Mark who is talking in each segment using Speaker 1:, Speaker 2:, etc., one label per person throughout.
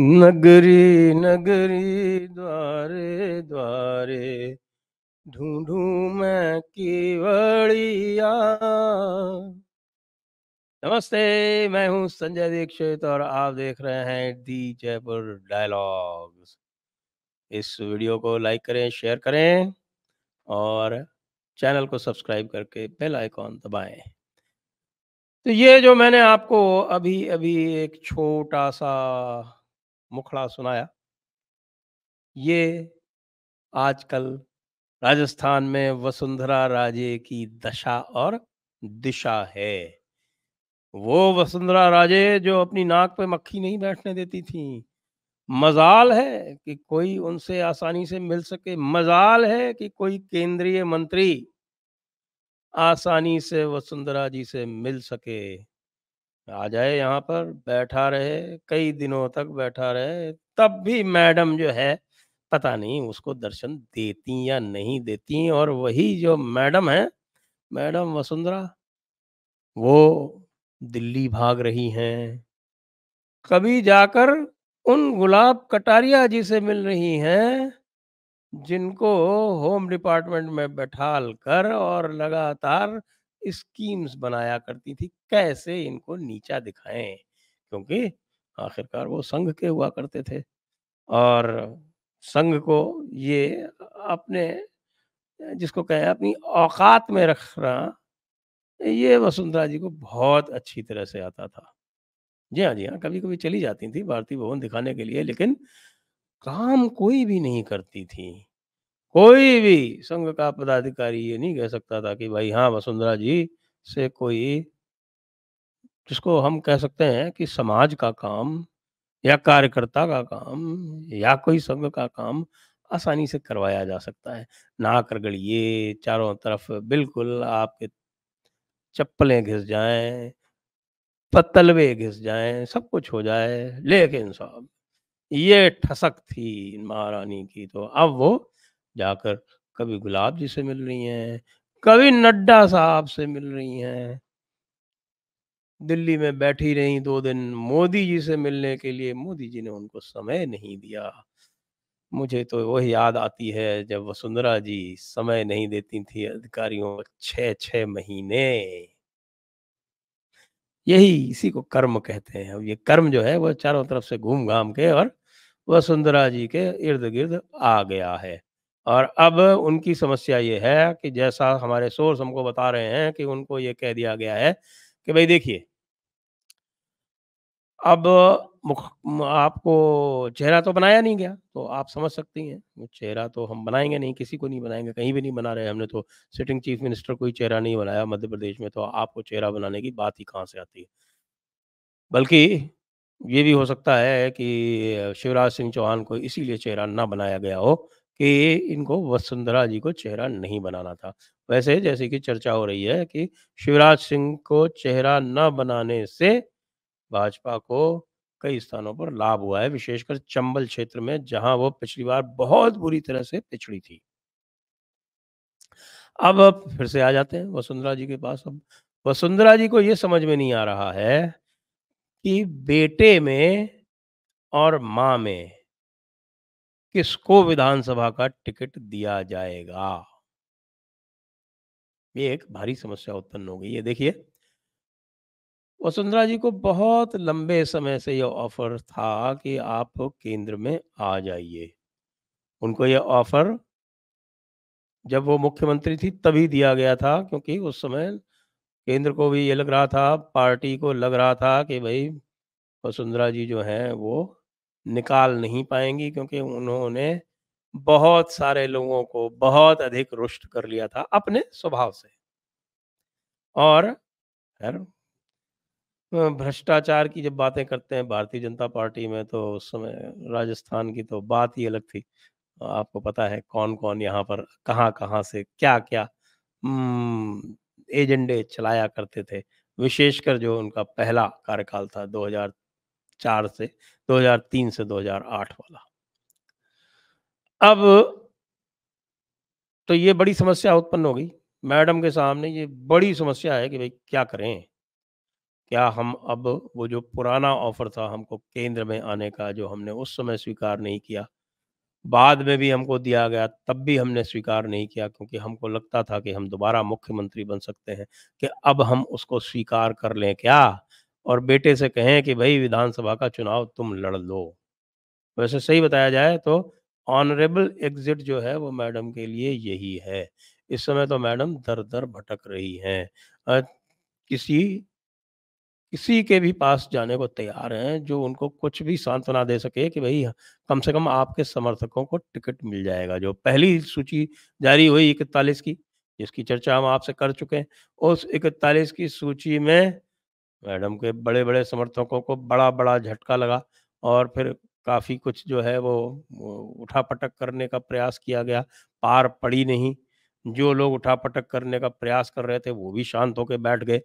Speaker 1: नगरी नगरी द्वारे द्वारे ढूंढूं मैं केवड़िया। नमस्ते, मैं हूं संजय दीक्षित और आप देख रहे हैं दी जयपुर डायलॉग्स। इस वीडियो को लाइक करें, शेयर करें और चैनल को सब्सक्राइब करके बेल आइकॉन दबाएं। तो ये जो मैंने आपको अभी-अभी एक छोटा-सा मुखड़ा सुनाया, ये आजकल राजस्थान में वसुंधरा राजे की दशा और दिशा है। वो वसुंधरा राजे जो अपनी नाक पे मक्खी नहीं बैठने देती थीं। मजाल है कि कोई उनसे आसानी से मिल सके, मजाल है कि कोई केंद्रीय मंत्री आसानी से वसुंधरा जी से मिल सके। आ जाए यहाँ पर, बैठा रहे, कई दिनों तक बैठा रहे, तब भी मैडम जो है, पता नहीं उसको दर्शन देती या नहीं देती। और वही जो मैडम है, मैडम वसुंधरा, वो दिल्ली भाग रही हैं। कभी जाकर उन गुलाब कटारिया जी से मिल रही हैं, जिनको होम डिपार्टमेंट में बैठाल कर और लगातार स्कीम्स बनाया करती थी, कैसे इनको नीचा दिखाएं, क्योंकि आखिरकार वो संघ के हुआ करते थे और संघ को ये अपने, जिसको कहें, अपनी औकात में रखना, ये वसुंधरा जी को बहुत अच्छी तरह से आता था। जी हाँ, जी हाँ, कभी-कभी चली जाती थी भारतीय भवन दिखाने के लिए, लेकिन काम कोई भी नहीं करती थी। कोई भी संघ का पदाधिकारी ये नहीं कह सकता था कि भाई हाँ, वसुंधरा जी से कोई, जिसको हम कह सकते हैं कि समाज का काम या कार्यकर्ता का काम या कोई संघ का काम आसानी से करवाया जा सकता है। नाक रगड़िए, चारों तरफ बिल्कुल आपके चप्पलें घिस जाएँ, तलवे घिस जाएँ, सब कुछ हो जाए, लेकिन साहब ये ठसक थी महारानी की। तो अब वो जाकर कभी गुलाब जी से मिल रही हैं, कभी नड्डा साहब से मिल रही हैं। दिल्ली में बैठी रहीं 2 दिन मोदी जी से मिलने के लिए, मोदी जी ने उनको समय नहीं दिया। मुझे तो वही याद आती है जब वसुंधरा जी समय नहीं देती थी अधिकारियों को 6-6 महीने। यही इसी को कर्म कहते हैं। अब ये कर्म जो है वो चारों तरफ से घूम-घाम के और वसुंधरा जी के इर्द-गिर्द आ गया है। और अब उनकी समस्या ये है कि जैसा हमारे सोर्स हमको बता रहे हैं कि उनको ये कह दिया गया है कि भई देखिए, अब आपको चेहरा तो बनाया नहीं गया, तो आप समझ सकती हैं, वो चेहरा तो हम बनाएँगे नहीं, किसी को नहीं बनाएँगे, कहीं भी नहीं बना रहे। हमने तो सिटिंग चीफ मिनिस्टर को ही चेहरा नहीं बनाया मध्य प्रदेश में, तो आपको चेहरा बनाने की बात ही कहाँ से आती है? बल्कि ये भी हो सकता है कि शिवराज सिंह चौहान को इसीलिए चेहरा ना बनाया गया हो कि इनको वसुंधरा जी को चेहरा नहीं बनाना था। वैसे जैसे कि चर्चा हो रही है कि शिवराज सिंह को चेहरा न बनाने से भाजपा को कई स्थानों पर लाभ हुआ है, विशेषकर चंबल क्षेत्र में, जहां वो पिछली बार बहुत बुरी तरह से पिछड़ी थी। अब फिर से आ जाते हैं वसुंधरा जी के पास। अब वसुंधरा जी को ये समझ में नहीं आ रहा है कि बेटे में और माँ में किसको विधानसभा का टिकट दिया जाएगा। ये एक भारी समस्या उत्पन्न हो गई है। देखिए, वसुंधरा जी को बहुत लंबे समय से ये ऑफर था कि आप केंद्र में आ जाइए। उनको ये ऑफर जब वो मुख्यमंत्री थी तभी दिया गया था, क्योंकि उस समय केंद्र को भी ये लग रहा था, पार्टी को लग रहा था कि भई वसुंधरा जी जो हैं वो निकाल नहीं पाएँगी, क्योंकि उन्होंने बहुत सारे लोगों को बहुत अधिक रुष्ट कर लिया था अपने स्वभाव से। और खैर, भ्रष्टाचार की जब बातें करते हैं भारतीय जनता पार्टी में, तो उस समय राजस्थान की तो बात ही अलग थी। आपको पता है कौन-कौन यहाँ पर कहाँ-कहाँ से क्या-क्या एजेंडे चलाया करते थे। विशेषकर जो उनका पहला कार्यकाल था 2004 से 2003 से 2008 वाला। अब तो ये बड़ी समस्या उत्पन्न हो गई। मैडम के सामने ये बड़ी समस्या है कि भई क्या करें? क्या हम अब वो जो पुराना ऑफ़र था हमको केंद्र में आने का, जो हमने उस समय स्वीकार नहीं किया, बाद में भी हमको दिया गया, तब भी हमने स्वीकार नहीं किया क्योंकि हमको लगता था कि हम दोबारा मुख्यमंत्री बन सकते हैं, कि अब हम उसको स्वीकार कर लें क्या? और बेटे से कहें कि भई विधानसभा का चुनाव तुम लड़ लो। वैसे सही बताया जाए तो ऑनरेबल एग्ज़िट जो है वो मैडम के लिए यही है। इस समय तो मैडम दर-दर भटक रही हैं। किसी किसी के भी पास जाने को तैयार हैं, जो उनको कुछ भी सांत्वना दे सके कि भई कम से कम आपके समर्थकों को टिकट मिल जाएगा। जो पहली सूची जारी हुई 41 की, जिसकी चर्चा हम आपसे कर चुके हैं, उस 41 की सूची में मैडम के बड़े-बड़े समर्थकों को बड़ा-बड़ा झटका लगा और फिर काफ़ी कुछ जो है वो उठा-पटक करने का प्रयास किया गया, पार पड़ी नहीं। जो लोग उठा-पटक करने का प्रयास कर रहे थे, वो भी शांत होके बैठ गए।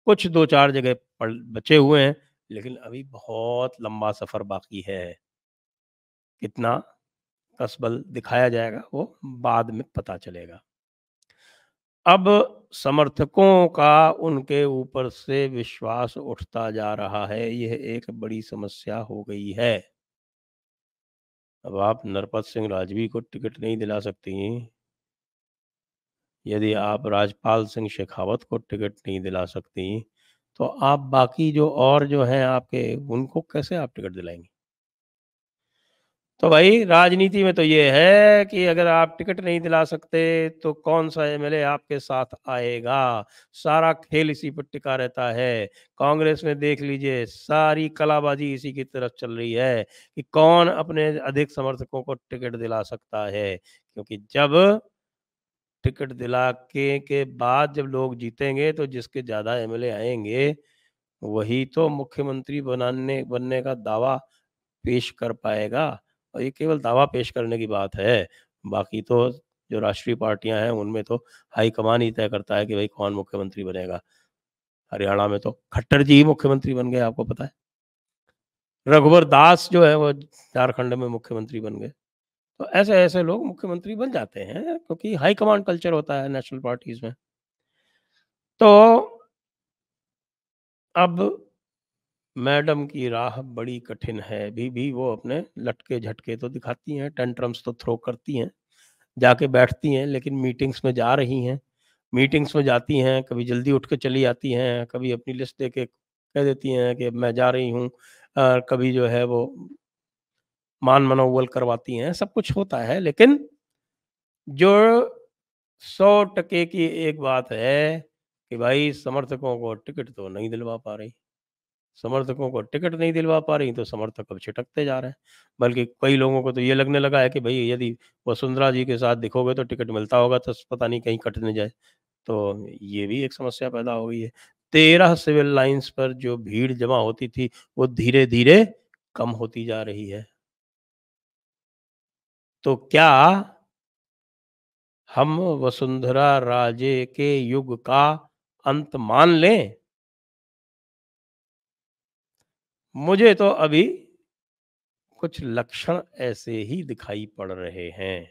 Speaker 1: कुछ 2-4 जगह पल बचे हुए हैं, लेकिन अभी बहुत लंबा सफ़र बाकी है। कितना कसबल दिखाया जाएगा, वो बाद में पता चलेगा। अब समर्थकों का उनके ऊपर से विश्वास उठता जा रहा है, यह एक बड़ी समस्या हो गई है। अब आप नरपत सिंह राजवी को टिकट नहीं दिला सकती, यदि आप राजपाल सिंह शेखावत को टिकट नहीं दिला सकती, तो आप बाकी जो और जो हैं आपके, उनको कैसे आप टिकट दिलाएँगी? तो भाई राजनीति में तो ये है कि अगर आप टिकट नहीं दिला सकते तो कौन-सा एमएलए आपके साथ आएगा? सारा खेल इसी पर टिका रहता है। कांग्रेस में देख लीजिए सारी कलाबाज़ी इसी की तरफ चल रही है कि कौन अपने अधिक समर्थकों को टिकट दिला सकता है। क्योंकि जब टिकट दिला के बाद जब लोग जीतेंगे तो जिसके ज़्यादा एमएलए आएँगे, वही तो मुख्यमंत्री बनने का दावा पेश कर पाएगा और ये केवल दावा पेश करने की बात है। बाकी तो जो राष्ट्रीय पार्टियाँ हैं, उनमें तो हाईकमान ही तय करता है कि भई कौन मुख्यमंत्री बनेगा। हरियाणा में तो खट्टर जी ही मुख्यमंत्री बन गए, आपको पता है। रघुवर दास जो है वो झारखंड में मुख्यमंत्री बन गए। तो ऐसे-ऐसे लोग मुख्यमंत्री बन जाते हैं क्योंकि हाईकमान कल्चर होता है नेशनल पार्टीज़ में। तो अब मैडम की राह बड़ी कठिन है। अभी भी वो अपने लटके-झटके तो दिखाती हैं, टेंट्रम्स तो थ्रो करती हैं। जाके बैठती हैं, लेकिन मीटिंग्स में जा रही हैं। मीटिंग्स में जाती हैं, कभी जल्दी उठ के चली आती हैं, कभी अपनी लिस्ट देके कह देती हैं कि मैं जा रही हूँ। कभी जो है वो मान मनौवल करवाती हैं, सब कुछ होता है। लेकिन जो 100% की एक बात है कि भाई समर्थकों को टिकट तो नहीं दिलवा पा रही। समर्थकों को टिकट नहीं दिलवा पा रही, तो समर्थक अब छिटकते जा रहे हैं। बल्कि कई लोगों को तो ये लगने लगा है कि भई यदि वसुंधरा जी के साथ दिखोगे तो टिकट मिलता होगा तो पता नहीं कहीं कट ना जाए। तो ये भी एक समस्या पैदा हो गई है। 13 सिविल लाइन्स पर जो भीड़ जमा होती थी, वो धीरे-धीरे कम होती जा रही है। तो क्या हम वसुंधरा राजे के युग का अंत मान लें? मुझे तो अभी कुछ लक्षण ऐसे ही दिखाई पड़ रहे हैं।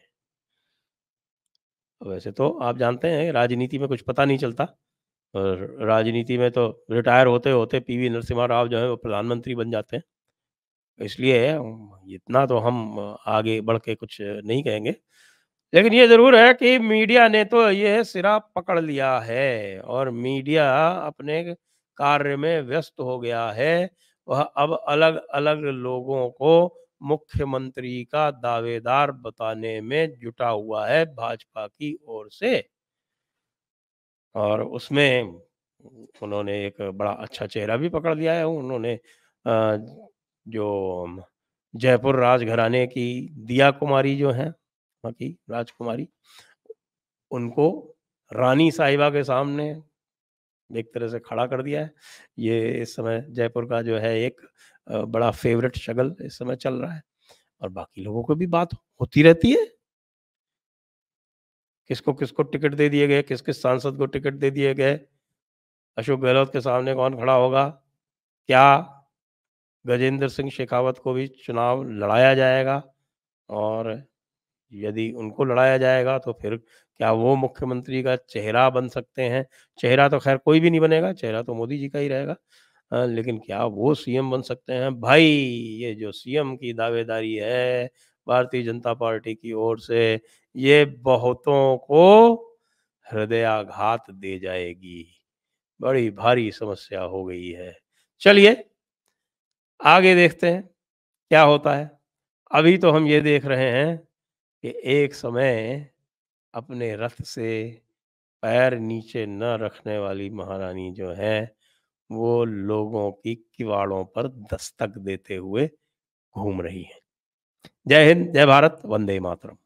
Speaker 1: वैसे तो आप जानते हैं राजनीति में कुछ पता नहीं चलता और राजनीति में तो रिटायर होते-होते पीवी नरसिम्हा राव जो है वो प्रधानमंत्री बन जाते हैं। इसलिए इतना तो हम आगे बढ़ के कुछ नहीं कहेंगे। लेकिन ये ज़रूर है कि मीडिया ने तो ये सिरा पकड़ लिया है और मीडिया अपने कार्य में व्यस्त हो गया है। वह अब अलग-अलग लोगों को मुख्यमंत्री का दावेदार बताने में जुटा हुआ है भाजपा की ओर से। और उसमें उन्होंने एक बड़ा अच्छा चेहरा भी पकड़ लिया है। उन्होंने जो जयपुर राजघराने की दिया कुमारी जो हैं, वहाँ की राजकुमारी, उनको रानी साहिबा के सामने एक तरह से खड़ा कर दिया है। ये इस समय जयपुर का जो है एक बड़ा फ़ेवरेट शगल इस समय चल रहा है और बाकी लोगों को भी बात होती रहती है। किसको-किसको टिकट दे दिए गए, किस-किस सांसद को टिकट दे दिए गए। अशोक गहलोत के सामने कौन खड़ा होगा? क्या गजेंद्र सिंह शेखावत को भी चुनाव लड़ाया जाएगा? और यदि उनको लड़ाया जाएगा तो फिर क्या वो मुख्यमंत्री का चेहरा बन सकते हैं? चेहरा तो ख़ैर कोई भी नहीं बनेगा, चेहरा तो मोदी जी का ही रहेगा। लेकिन क्या वो सीएम बन सकते हैं? भाई ये जो सीएम की दावेदारी है भारतीय जनता पार्टी की ओर से, ये बहुतों को हृदयाघात दे जाएगी। बड़ी भारी समस्या हो गई है। चलिए, आगे देखते हैं क्या होता है। अभी तो हम ये देख रहे हैं कि एक समय अपने रथ से पैर नीचे न रखने वाली महारानी जो है, वो लोगों की किवाड़ों पर दस्तक देते हुए घूम रही हैं। जय हिंद, जय भारत, वंदे मातरम।